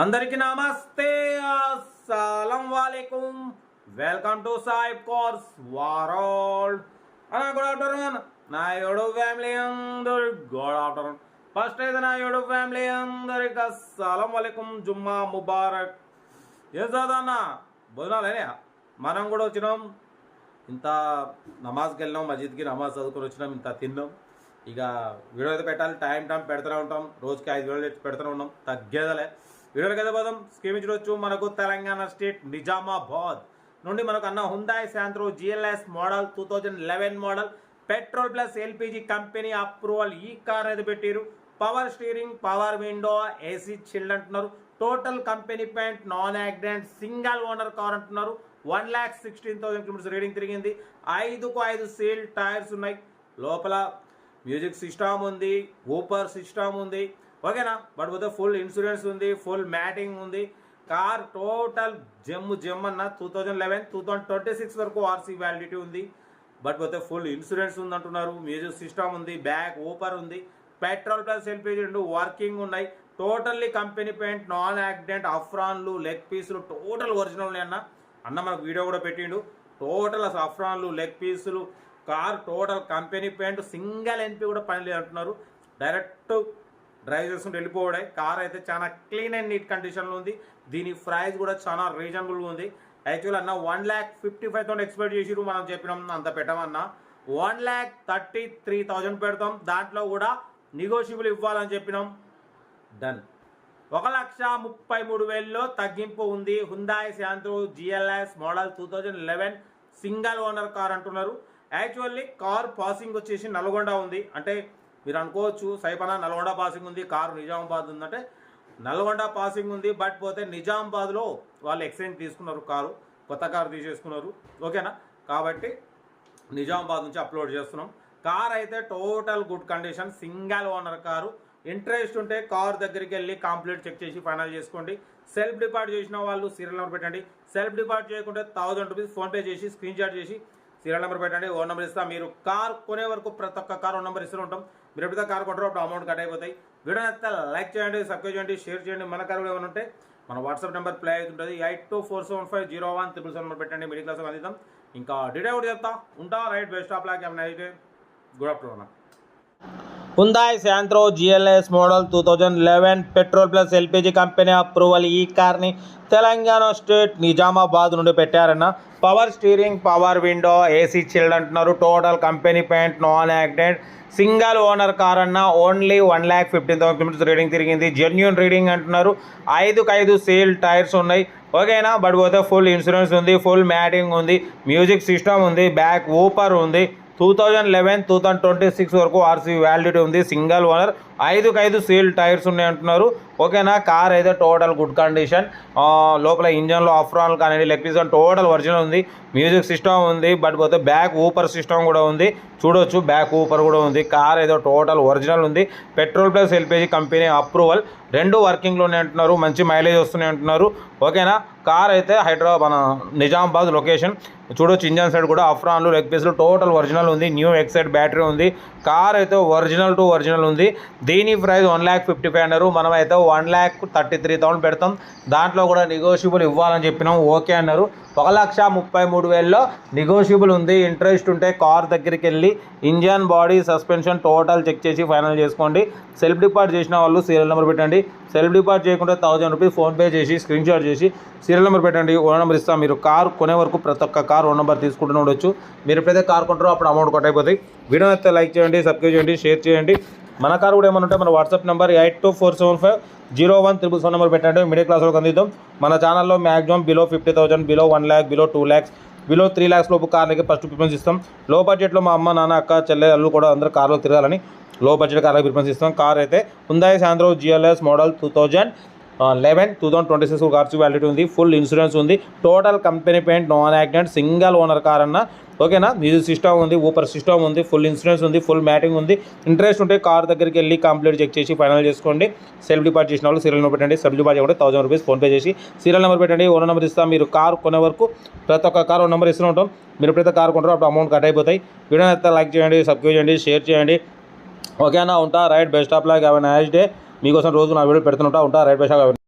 అందరికీ నమస్తే, అస్సలం వాలేకుం. Welcome to Saib cars world. Good afternoon నా యూట్యూబ్ ఫ్యామిలీ అందరు. Good afternoon. ఫస్ట్ అయితే నా యూట్యూబ్ ఫ్యామిలీ అందరికి అస్సలం వాలేకుం, జుమ్మా ముబారక్. ఏం చదువుతున్నా భోజనాలేనే మనం కూడా వచ్చినాం. ఇంత నమాజ్కి వెళ్ళినాం, మస్జిద్కి నమాజ్ చదువుకొని వచ్చినాం, ఇంత తిన్నాం. ఇక వీడియో అయితే పెట్టాలి, టైం పెడుతూనే ఉంటాం. రోజుకి 5 వీడియోలు పెడుతూనే ఉన్నాం, తగ్గేదలే. వీడియోకి అయితే పోదాం. స్కీమ్ చూడొచ్చు. మనకు తెలంగాణ స్టేట్ నిజామాబాద్ నుండి మనకు అన్న Hyundai Santro GLS model 2011 model petrol plus LPG company approval ఈ కార్ అయితే పెట్టారు. Power steering, power window, AC chilled అంటున్నారు. Total company paint, non accident, single owner car అంటున్నారు. 1,16,000 కిలోమీటర్స్ రీడింగ్ తిరిగింది. 5 సీల్ టైర్స్ ఉన్నాయి. లోపల మ్యూజిక్ సిస్టమ్ ఉంది, ఊపర్ system ఉంది, ఓకేనా. బట్ పోతే ఫుల్ ఇన్సూరెన్స్ ఉంది, ఫుల్ మ్యాటింగ్ ఉంది. కార్ టోటల్ జెమ్ అన్న 2011, 2026 వరకు RC వ్యాలిడిటీ ఉంది. బట్ పోతే ఫుల్ ఇన్సూరెన్స్ ఉంది అంటున్నారు. మ్యూజిక్ సిస్టమ్ ఉంది, బ్యాక్ ఊపర్ ఉంది, పెట్రోల్ ప్లస్ LPG 2 వర్కింగ్ ఉన్నాయి. Totally company paint, non accident, అఫ్రాన్లు, లెగ్ పీసులు టోటల్ ఒరిజినల్ ఉన్నాయి అన్న మనకు వీడియో కూడా పెట్టిండు. టోటల్ అసలు అఫ్రాన్లు, లెగ్ పీసులు, car total company paint, single NP కూడా పని లేదు అంటున్నారు. డైరెక్ట్ డ్రైవ్ చేసుకుంటూ వెళ్ళిపోవడాయి. కార్ అయితే చాలా క్లీన్ అండ్ నీట్ కండిషన్లో ఉంది. దీని ప్రైస్ కూడా చాలా రీజనబుల్గా ఉంది. యాక్చువల్ అన్న 1,55,000 ఎక్స్పెక్ట్ చేసిరు, మనం చెప్పినాం అంత పెట్టమన్నా. 1,33,000 పెడతాం. దాంట్లో కూడా నెగోషియబుల్ ఇవ్వాలని చెప్పినాం. డన్. 1,33,000లో తగ్గింపు ఉంది. హుందాయ్ Santro GLS model 2011 single owner car అంటున్నారు. యాక్చువల్లీ కార్ పాసింగ్ వచ్చేసి నల్గొండ ఉంది. అంటే మీరు అనుకోవచ్చు సైపనా నల్గొండ పాసింగ్ ఉంది, కారు నిజామాబాద్ ఉందంటే నల్గొండ పాసింగ్ ఉంది. బట్ పోతే నిజామాబాద్లో వాళ్ళు ఎక్స్చేంజ్ తీసుకున్నారు, కారు కొత్త కారు తీసేసుకున్నారు, ఓకేనా. కాబట్టి నిజామాబాద్ నుంచి అప్లోడ్ చేస్తున్నాం. కార్ అయితే total good condition, single owner car. Interest ఉంటే కార్ దగ్గరికి వెళ్ళి కంప్లీట్ చెక్ చేసి ఫైనల్ చేసుకోండి. సెల్ఫ్ డిపాజిట్ చేసిన వాళ్ళు సీరియల్ నెంబర్ పెట్టండి. సెల్ఫ్ డిపాజిట్ చేయకుంటే 1,000 రూపీస్ ఫోన్పే చేసి స్క్రీన్ షాట్ చేసి సీరియల్ నెంబర్ పెట్టండి. ఓన్ నెంబర్ ఇస్తా. మీరు కార్ కొనే వరకు ప్రతి ఒక్క కార్ ఓన్ నెంబర్ ఇస్తూ ఉంటాం. మీరు ఎప్పుడైతే కార్ కొంటారో అప్పుడు అమౌంట్ కట్ అయిపోతాయి. వీడియో నచ్చితే లైక్ చేయండి, సబ్స్క్రైబ్ చేయండి, షేర్ చేయండి. మన కార్ కూడా ఏమైనా ఉంటే మన వాట్సాప్ నెంబర్ ప్లే అవుతుంటుంది. 8247501777 పెట్టండి. మిడిల్ క్లాస్ అందిద్దాం. ఇంకా డీటెయిల్ కూడా చెప్తా ఉంటా. Right, best of luck. Good afternoon. Hyundai Santro GLS model 2011 petrol plus LPG company approval ఈ కార్ని తెలంగాణ స్టేట్ నిజామాబాద్ నుండి పెట్టారన్న. Power steering, power window, AC chilled అంటున్నారు. Total company paint, non accident, single owner car అన్న. Only 1,15,000 kilometres reading తిరిగింది. Genuine reading అంటున్నారు. 5 seal tyres ఉన్నాయి, ఓకేనా. బట్ పోతే ఫుల్ ఇన్సూరెన్స్ ఉంది, ఫుల్ మ్యాటింగ్ ఉంది, మ్యూజిక్ సిస్టమ్ ఉంది, బ్యాక్ ఊపర్ ఉంది. 2011, 2026 వరకు RC వ్యాలిడిటీ ఉంది. సింగిల్ ఓనర్, 5 సీల్ టైర్స్ ఉన్నాయి అంటున్నారు, ఓకేనా. కార్ అయితే టోటల్ గుడ్ కండిషన్. లోపల ఇంజన్లో అఫ్రాన్ కానీ లెగ్ పీస్ టోటల్ ఒరిజినల్ ఉంది. మ్యూజిక్ సిస్టమ్ ఉంది. బట్ పోతే బ్యాక్ ఊపర్ సిస్టమ్ కూడా ఉంది, చూడొచ్చు. బ్యాక్ ఊపర్ కూడా ఉంది. కార్ అయితే టోటల్ ఒరిజినల్ ఉంది. Petrol plus LPG company approval, 2 వర్కింగ్లోనే అంటున్నారు. మంచి మైలేజ్ వస్తున్నాయి అంటున్నారు, ఓకేనా. కార్ అయితే హైదరాబాద్ మన నిజామాబాద్ లొకేషన్ చూడొచ్చు. ఇంజన్ సైడ్ కూడా అఫ్రాన్లు, లెగ్ పీస్లు టోటల్ ఒరిజినల్ ఉంది. న్యూ ఎక్సైడ్ బ్యాటరీ ఉంది. కార్ అయితే ఒరిజినల్ టు ఒరిజినల్ ఉంది. దీని ప్రైస్ 1,55,000 అన్నారు. మనమైతే 1,33,000 పెడతాం. దాంట్లో కూడా నెగోషియబుల్ ఇవ్వాలని చెప్పినాం, ఓకే అన్నారు. 1,33,000లో నెగోషియబుల్ ఉంది. ఇంట్రెస్ట్ ఉంటే కార్ దగ్గరికి వెళ్ళి engine, body, suspension total check చేసి ఫైనల్ చేసుకోండి. సెల్ఫ్ డిపాజిట్ చేసిన వాళ్ళు సీరియల్ నెంబర్ పెట్టండి. సెల్ఫ్ డిపాజిట్ చేయకుంటే 1,000 రూపీస్ ఫోన్పే చేసి స్క్రీన్ షాట్ చేసి సీరియల్ నెంబర్ పెట్టండి. ఓన్ నెంబర్ ఇస్తాం. మీరు కార్ కొనే వరకు ప్రతి ఒక్క కార్ ఓన్ నెంబర్ తీసుకుంటూ ఉండొచ్చు. మీరు ఎప్పుడైతే కార్ కొంటారో అప్పుడు అమౌంట్ కట్ అయిపోతాయి. వీడియో అయితే లైక్ చేయండి, సబ్స్క్రైబ్ చేయండి, షేర్ చేయండి. మన కార్ కూడా ఏమైనా ఉంటే మన వాట్సాప్ నెంబర్ 8247501777 నెంబర్ పెట్టండి. మిడిల్ క్లాస్ వాళ్ళకి అందిద్దాం. మన ఛానల్లో maximum below 50,000, below 1 lakh, below 2 lakhs, below 3 lakhs లోపు కార్లకి ఫస్ట్ ప్రిఫరెన్స్ ఇస్తాం. లో బడ్జెట్లో మా అమ్మ, నాన్న, అక్క, చెల్లె, అల్లు కూడా అందరూ కార్లో తిరగాలని లో బడ్జెట్ కార్లకి ప్రిఫరెన్స్ ఇస్తాం. కార్ అయితే హుందాయ్ Santro GLS model 2011, 2026 RC validity ఉంది. ఫుల్ ఇన్సూరెన్స్ ఉంది. Total company paint, non accident, single owner car అన్న, ఓకేనా. మ్యూజిక్ సిస్టమ్ ఉంది, ఊపర్ సిస్టమ్ ఉంది, ఫుల్ ఇన్సూరెన్స్ ఉంది, ఫుల్ మ్యాటింగ్ ఉంది. ఇంట్రెస్ట్ ఉంటే కార్ దగ్గరికి వెళ్ళి కంప్లీట్ చెక్ చేసి ఫైనల్ చేసుకోండి. సెల్ఫ్ డిపాజిట్ చేసిన వాళ్ళు సీరియల్ నెంబర్ పెట్టండి. సెల్ఫ్ డిపాజిట్ కూడా 1,000 రూపీస్ ఫోన్పే చేసి సీరియల్ నెంబర్ పెట్టండి. ఓన్ నెంబర్ ఇస్తాం. మీరు కార్ కొనే వరకు ప్రతి ఒక్క కార్ ఓన్ నెంబర్ ఇస్తూ ఉంటాం. మీరు ఎప్పుడైతే కార్ కొంటారో అప్పుడు అమౌంట్ కట్ అయిపోతాయి. వీడియో అయితే లైక్ చేయండి, సబ్స్క్రైబ్ చేయండి, షేర్ చేయండి, ఓకేనా. ఉంటా. Right, best of luck. Have a nice day. మీకోసం రోజు నా వీడియో పెడుతుంటా. ఉంటా. Right, best of.